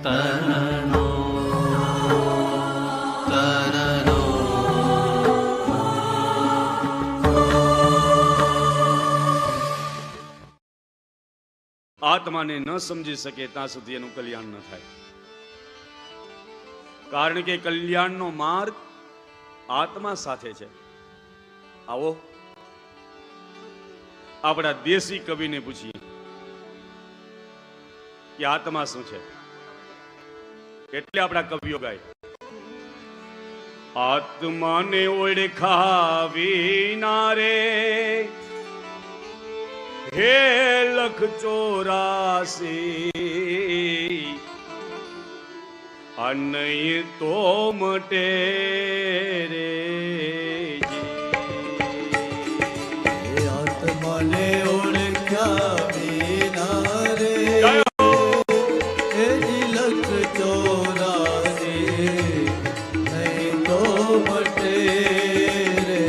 તનનો આત્માને ન સમજી શકે ત્યાં સુધી એનું કલ્યાણ ન થાય. કારણ કે કલ્યાણનો માર્ગ આત્મા સાથે છે. આવો આપણા દેશી કવિને પૂછીએ કે આત્મા શું છે. એટલે આપણા કવિઓ ગાય, આત્માને ઓળખાવીના રે હે લખ 84 આ નહીં તો મટે રે. આત્માને ઓળખ્યા વિના રે એજી લખ 84 નહીં તો મટે રે.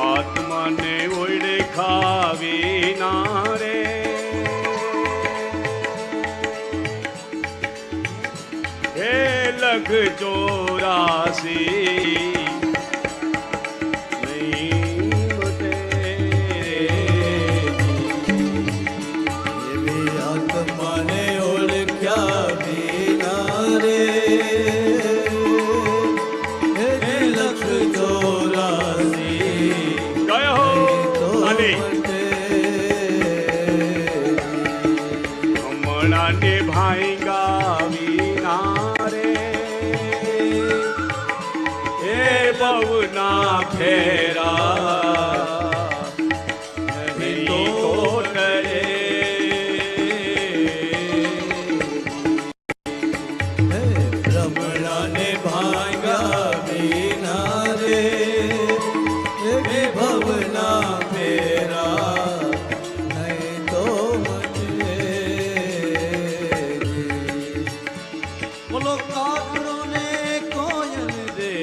આત્માને ઓળખાવીના રે હે લખ 84 ભવના ફેરા નહીં તો ટળે. ભ્રમણાને ભાંગ્યા વિના રે ભવના ફેરા નહીં તો મટે. બોલો કાગડો ને કોયલ રે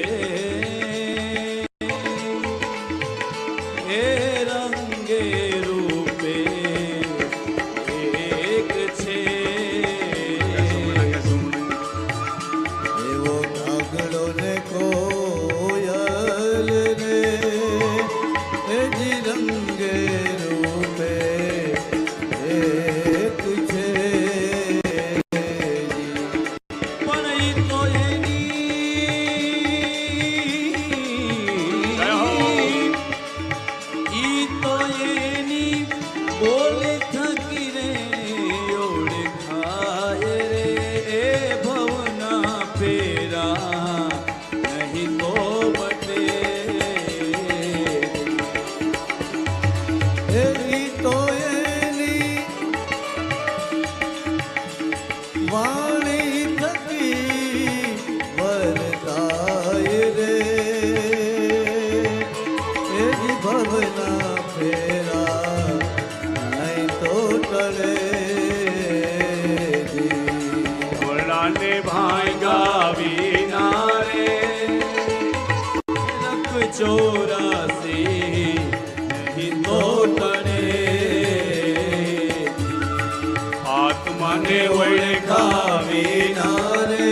આત્માને ઓળખાવીના રે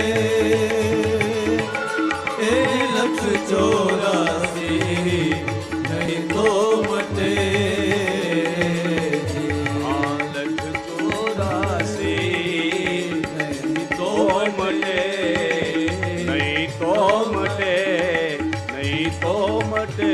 એ લખ 84 નહીં તો મટે. લખ 84 નહીં તો મટે, નહીં તો મટે, નહીં તો મટે.